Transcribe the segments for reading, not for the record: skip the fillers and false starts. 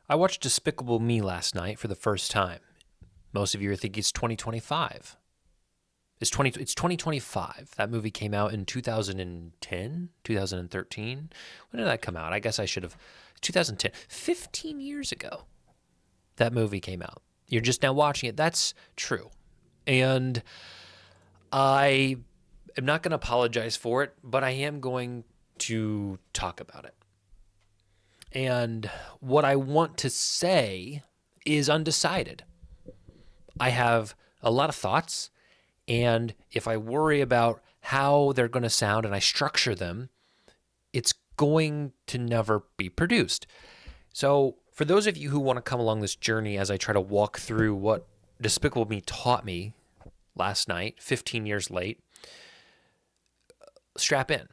I watched Despicable Me last night for the first time. Most of you are thinking it's 2025. It's 2025. That movie came out in 2010, 2013. When did that come out? I guess I should have 2010. 15 years ago that movie came out. You're just now watching it. That's true. And I am not going to apologize for it, but I am going to talk about it. And what I want to say is undecided. I have a lot of thoughts, and if I worry about how they're going to sound and I structure them, it's going to never be produced. So, for those of you who want to come along this journey as I try to walk through what Despicable Me taught me last night, 15 years late, strap in.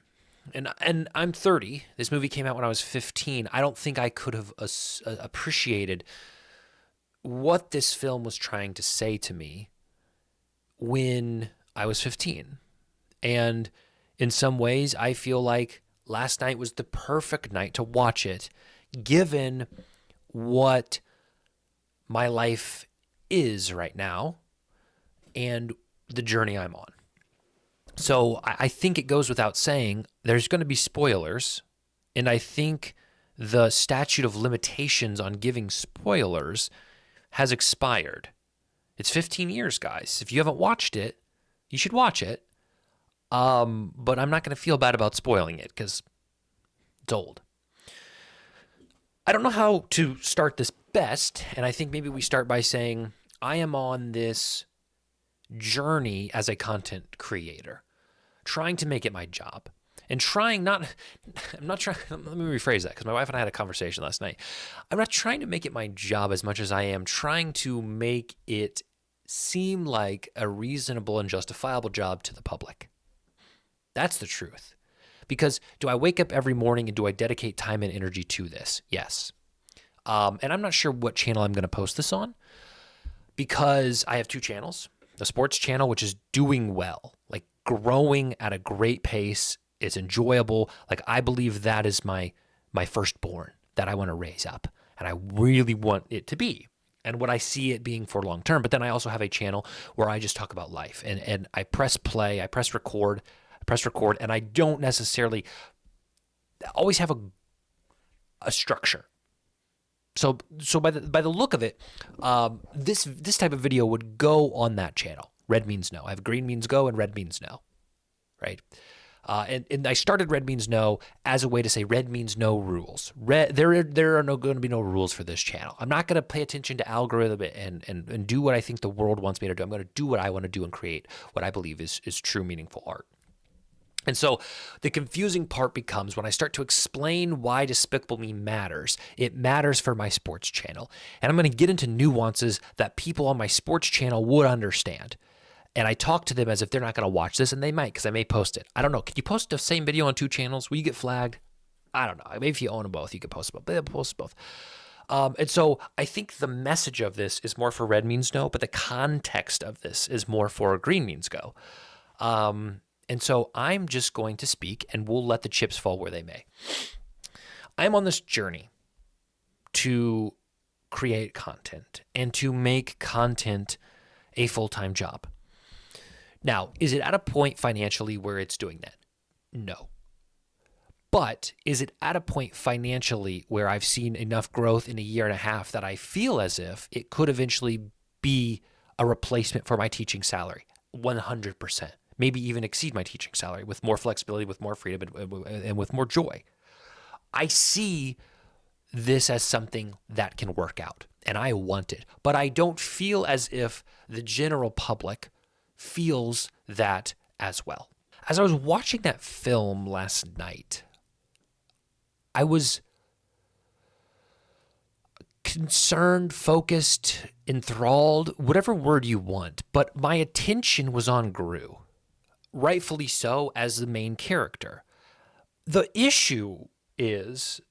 And I'm 30. This movie came out when I was 15. I don't think I could have appreciated what this film was trying to say to me when I was 15. And in some ways, I feel like last night was the perfect night to watch it, given what my life is right now and the journey I'm on. So I think it goes without saying there's going to be spoilers, and I think the statute of limitations on giving spoilers has expired. It's 15 years, guys. If you haven't watched it, you should watch it. But I'm not going to feel bad about spoiling it because it's old. I don't know how to start this best, and I think maybe we start by saying I am on this journey as a content creator, trying to make it my job. And I'm not trying, let me rephrase that because my wife and I had a conversation last night. I'm not trying to make it my job as much as I am trying to make it seem like a reasonable and justifiable job to the public. That's the truth. Because do I wake up every morning and do I dedicate time and energy to this? Yes. And I'm not sure what channel I'm going to post this on because I have two channels. The sports channel, which is doing well, like growing at a great pace. It's enjoyable. Like I believe that is my firstborn that I want to raise up, and I really want it to be, and what I see it being for long term. But then I also have a channel where I just talk about life, and I press play, I press record, and I don't necessarily always have a structure. So by the look of it, this type of video would go on that channel. Red means no. I have green means go and red means no, right? And I started red means no as a way to say red means no rules. There are going to be no rules for this channel. I'm not going to pay attention to algorithm and do what I think the world wants me to do. I'm going to do what I want to do and create what I believe is true, meaningful art. And so the confusing part becomes when I start to explain why Despicable Me matters. It matters for my sports channel. And I'm going to get into nuances that people on my sports channel would understand. And I talk to them as if they're not going to watch this, and they might because I may post it. I don't know. Can you post the same video on two channels? Will you get flagged? I don't know. Maybe if you own them both, you could post both. But post both. And so I think the message of this is more for red means no, but the context of this is more for green means go. And so I'm just going to speak, and we'll let the chips fall where they may. I'm on this journey to create content and to make content a full-time job. Now, is it at a point financially where it's doing that? No. But is it at a point financially where I've seen enough growth in a year and a half that I feel as if it could eventually be a replacement for my teaching salary? 100%. Maybe even exceed my teaching salary with more flexibility, with more freedom, and with more joy. I see this as something that can work out, and I want it. But I don't feel as if the general public feels that as well. As I was watching that film last night, I was concerned, focused, enthralled, whatever word you want, but my attention was on Gru, rightfully so, as the main character. The issue is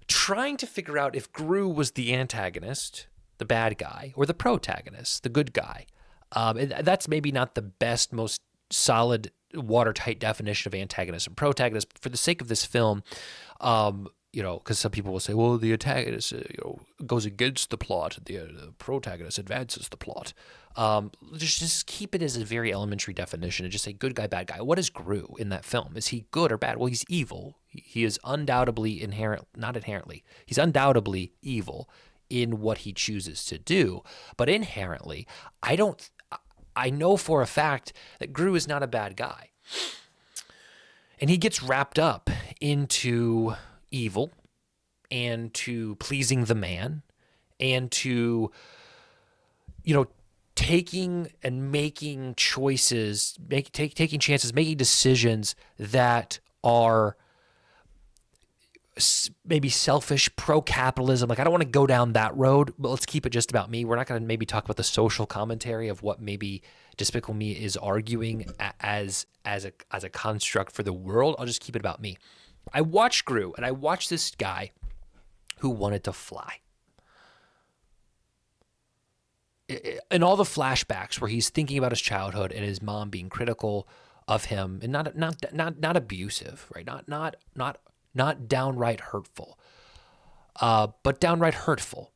trying to figure out if Gru was the antagonist, the bad guy, or the protagonist, the good guy. That's maybe not the best, most solid, watertight definition of antagonist and protagonist. But for the sake of this film, because some people will say, well, the antagonist goes against the plot, the protagonist advances the plot. Just keep it as a very elementary definition and just say good guy, bad guy. What is Gru in that film? Is he good or bad? Well, he's evil. He is undoubtedly he's undoubtedly evil in what he chooses to do. But inherently, I know for a fact that Gru is not a bad guy. And he gets wrapped up into evil and to pleasing the man and to, taking and making choices, taking chances, making decisions that are maybe selfish, pro-capitalism. Like, I don't want to go down that road, but let's keep it just about me. We're not going to maybe talk about the social commentary of what maybe Despicable Me is arguing as a construct for the world. I'll just keep it about me. I watched Gru, and I watched this guy who wanted to fly. In all the flashbacks where he's thinking about his childhood and his mom being critical of him, and not abusive, right? Not downright hurtful, but downright hurtful.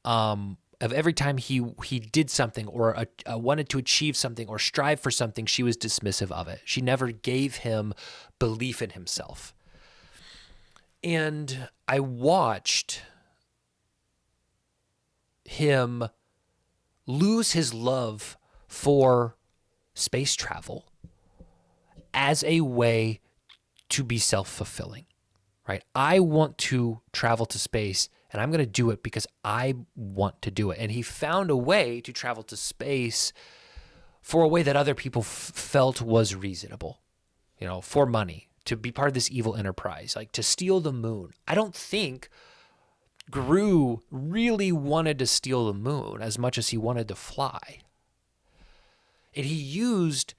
Of every time he did something or wanted to achieve something or strive for something, she was dismissive of it. She never gave him belief in himself. And I watched him lose his love for space travel as a way to be self-fulfilling, right? I want to travel to space, and I'm going to do it because I want to do it. And he found a way to travel to space for a way that other people felt was reasonable, for money, to be part of this evil enterprise, like to steal the moon. I don't think Gru really wanted to steal the moon as much as he wanted to fly. And he used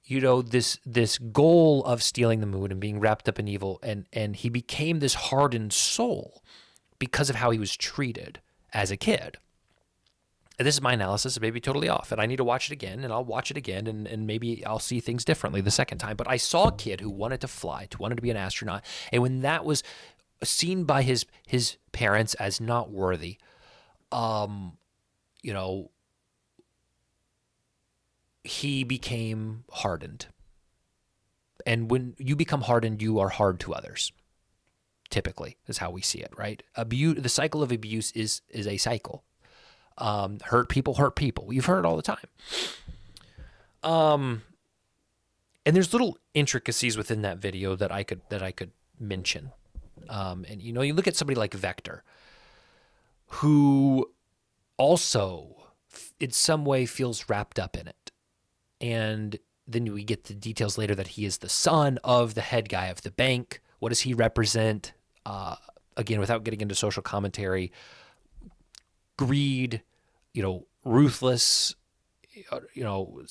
this goal of stealing the moon and being wrapped up in evil, and he became this hardened soul because of how he was treated as a kid. And this is my analysis. It may be totally off, and I need to watch it again, and I'll watch it again, and maybe I'll see things differently the second time. But I saw a kid who wanted to fly, who wanted to be an astronaut, and when that was seen by his parents as not worthy, he became hardened. And when you become hardened, you are hard to others. Typically, is how we see it, right? The cycle of abuse is a cycle. Hurt people hurt people. You've heard it all the time. And there's little intricacies within that video that I could mention. And you look at somebody like Vector, who also in some way feels wrapped up in it. And then we get the details later that he is the son of the head guy of the bank. What does he represent? Again, without getting into social commentary, greed, ruthless,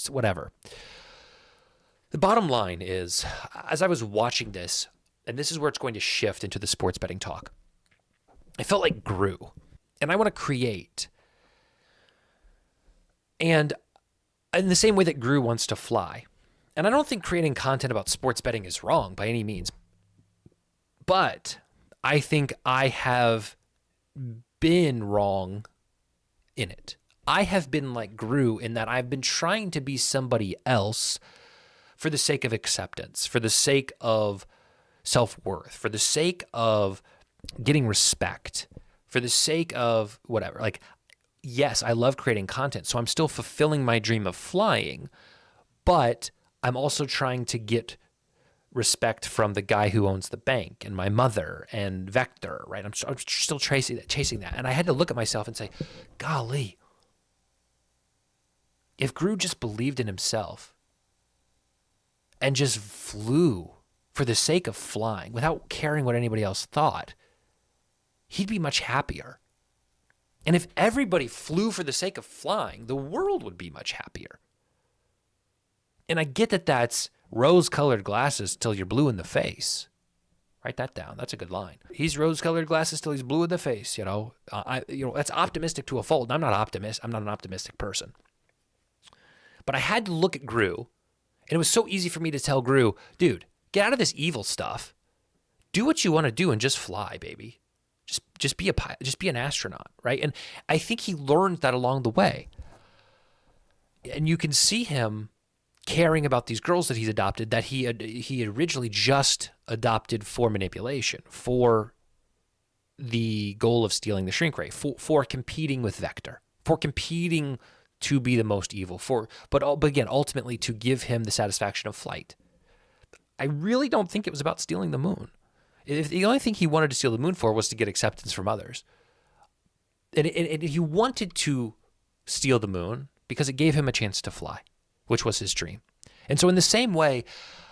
whatever. The bottom line is, as I was watching this, and this is where it's going to shift into the sports betting talk, I felt like Gru, and I want to create. And in the same way that Gru wants to fly. And I don't think creating content about sports betting is wrong by any means. But I think I have been wrong in it. I have been like Gru in that I've been trying to be somebody else for the sake of acceptance, for the sake of self-worth, for the sake of getting respect, for the sake of whatever. Like, yes, I love creating content, so I'm still fulfilling my dream of flying, but I'm also trying to get respect from the guy who owns the bank and my mother and Vector, right? I'm still chasing that. And I had to look at myself and say, golly, if Gru just believed in himself and just flew for the sake of flying without caring what anybody else thought, he'd be much happier. And if everybody flew for the sake of flying, the world would be much happier. And I get that that's rose-colored glasses till you're blue in the face. Write that down. That's a good line. He's rose-colored glasses till he's blue in the face. That's optimistic to a fault. And I'm not an optimistic person. But I had to look at Gru, and it was so easy for me to tell Gru, dude, get out of this evil stuff. do what you want to do and just fly, baby. Just be a pilot, just be an astronaut, right? And I think he learned that along the way. And you can see him caring about these girls that he's adopted, that he originally just adopted for manipulation, for the goal of stealing the shrink ray, for competing with Vector, for competing to be the most evil, but again, ultimately to give him the satisfaction of flight. I really don't think it was about stealing the moon. If the only thing he wanted to steal the moon for was to get acceptance from others, and he wanted to steal the moon because it gave him a chance to fly, which was his dream. And so in the same way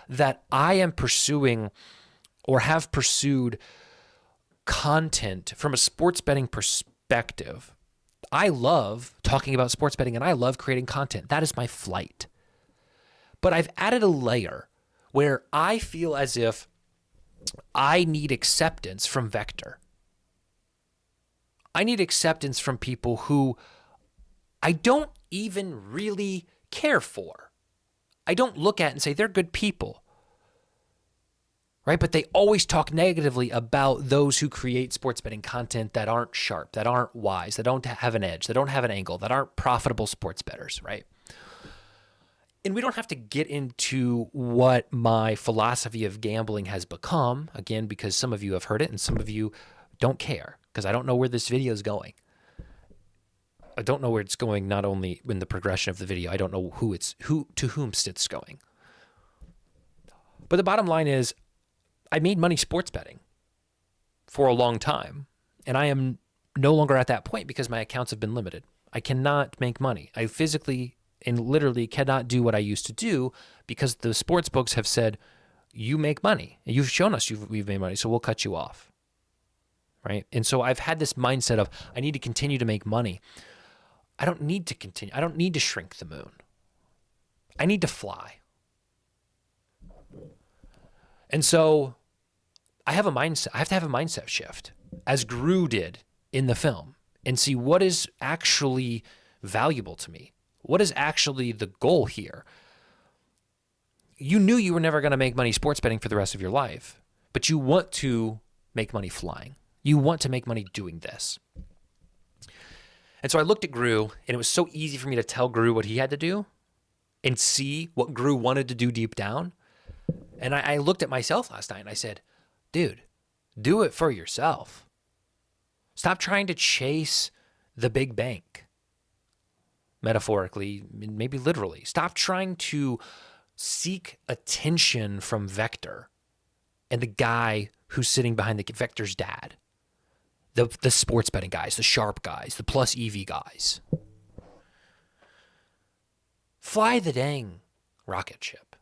that I am pursuing or have pursued content from a sports betting perspective, I love talking about sports betting and I love creating content. That is my flight. But I've added a layer where I feel as if I need acceptance from Vector. I need acceptance from people who I don't even really care for. I don't look at and say they're good people, right? But they always talk negatively about those who create sports betting content that aren't sharp, that aren't wise, that don't have an edge, that don't have an angle, that aren't profitable sports bettors, right? And we don't have to get into what my philosophy of gambling has become, again, because some of you have heard it and some of you don't care, because I don't know where this video is going. I don't know where it's going, not only in the progression of the video, I don't know to whom it's going. But the bottom line is, I made money sports betting for a long time, and I am no longer at that point because my accounts have been limited. I cannot make money. I physically and literally cannot do what I used to do because the sports books have said, you make money. You've shown us we've made money, so we'll cut you off, right? And so I've had this mindset of, I need to continue to make money. I don't need to continue. I don't need to shrink the moon. I need to fly. And so I have to have a mindset shift, as Gru did in the film, and see what is actually valuable to me. What is actually the goal here? You knew you were never going to make money sports betting for the rest of your life, but you want to make money flying. You want to make money doing this. And so I looked at Gru, and it was so easy for me to tell Gru what he had to do and see what Gru wanted to do deep down. And I looked at myself last night and I said, dude, do it for yourself. Stop trying to chase the big bank. Metaphorically, maybe literally. Stop trying to seek attention from Vector and the guy who's sitting behind the Vector's dad. The sports betting guys, the sharp guys, the plus EV guys. Fly the dang rocket ship.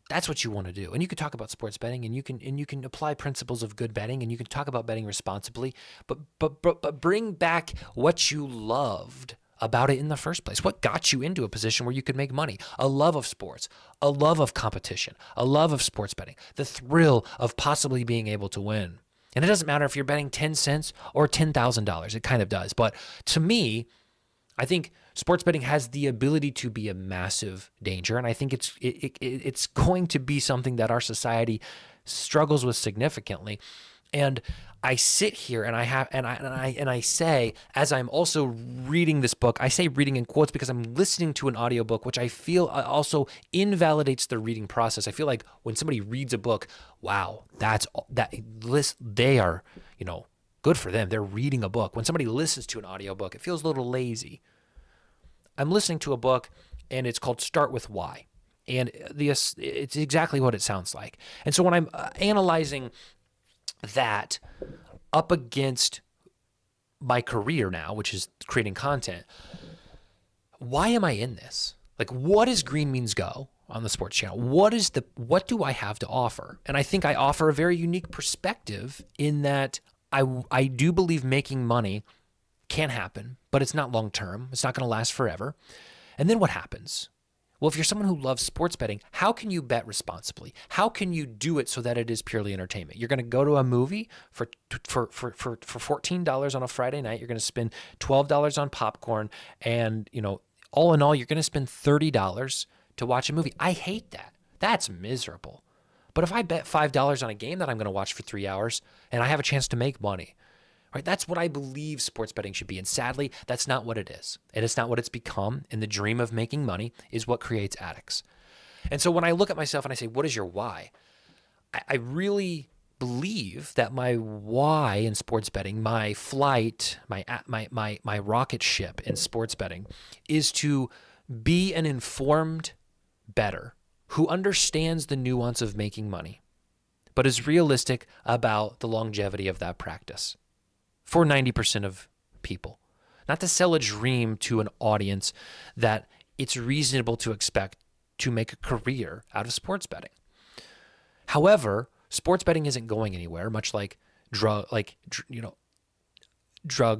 That's what you want to do. And you can talk about sports betting, and you can apply principles of good betting, and you can talk about betting responsibly, but bring back what you loved about it in the first place. What got you into a position where you could make money? A love of sports, a love of competition, a love of sports betting, the thrill of possibly being able to win. And it doesn't matter if you're betting 10 cents or $10,000. It kind of does. But to me, I think sports betting has the ability to be a massive danger, and I think it's going to be something that our society struggles with significantly. And I sit here and I say, as I'm also reading this book, I say reading in quotes because I'm listening to an audiobook, which I feel also invalidates the reading process. I feel like when somebody reads a book, wow, they are, good for them. They're reading a book. When somebody listens to an audiobook, it feels a little lazy. I'm listening to a book, and it's called Start With Why. And it's exactly what it sounds like. And so when I'm analyzing that up against my career now, which is creating content, why am I in this? Like, what is Green Means Go on the sports channel? What do I have to offer? And I think I offer a very unique perspective in that I do believe making money can happen, but it's not long term. It's not going to last forever. And then what happens? Well, if you're someone who loves sports betting, how can you bet responsibly? How can you do it so that it is purely entertainment? You're going to go to a movie for $14 on a Friday night. You're going to spend $12 on popcorn, and all in all, you're going to spend $30 to watch a movie. I hate that. That's miserable. But if I bet $5 on a game that I'm going to watch for 3 hours and I have a chance to make money, right? That's what I believe sports betting should be. And sadly, that's not what it is. And it's not what it's become. And the dream of making money is what creates addicts. And so when I look at myself and I say, what is your why? I really believe that my why in sports betting, my flight, my rocket ship in sports betting is to be an informed bettor who understands the nuance of making money, but is realistic about the longevity of that practice for 90% of people. Not to sell a dream to an audience that it's reasonable to expect to make a career out of sports betting. However, sports betting isn't going anywhere, much like drugs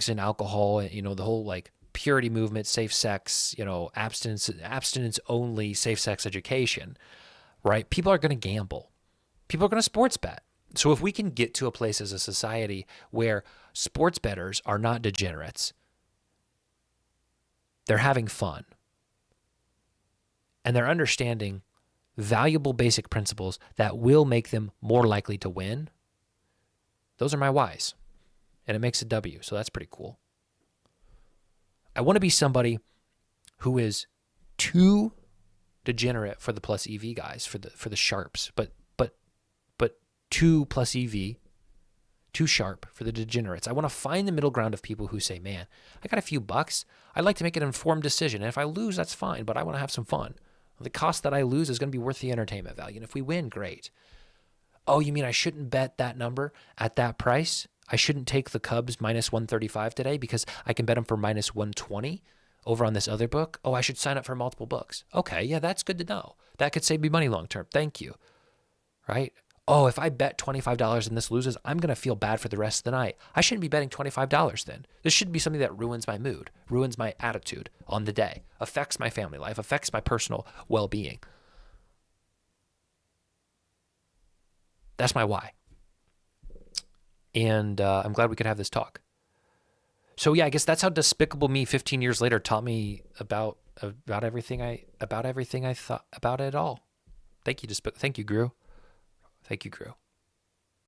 and alcohol, the whole like purity movement, safe sex, abstinence only, safe sex education, right? People are going to gamble. People are going to sports bet. So if we can get to a place as a society where sports bettors are not degenerates, they're having fun, and they're understanding valuable basic principles that will make them more likely to win, those are my whys. And it makes a W, so that's pretty cool. I want to be somebody who is too degenerate for the plus EV guys, for the sharps, but too plus EV, too sharp for the degenerates. I want to find the middle ground of people who say, man, I got a few bucks. I'd like to make an informed decision. And if I lose, that's fine, but I want to have some fun. The cost that I lose is going to be worth the entertainment value. And if we win, great. Oh, you mean I shouldn't bet that number at that price? I shouldn't take the Cubs minus 135 today because I can bet them for minus 120 over on this other book? Oh, I should sign up for multiple books. Okay, yeah, that's good to know. That could save me money long term. Thank you. Right? Oh, if I bet $25 and this loses, I'm going to feel bad for the rest of the night. I shouldn't be betting $25 then. This should be something that ruins my mood, ruins my attitude on the day, affects my family life, affects my personal well-being. That's my why. And I'm glad we could have this talk. So yeah, I guess that's how Despicable Me 15 years later taught me about everything I thought about it all. Thank you, Gru. Thank you, Gru.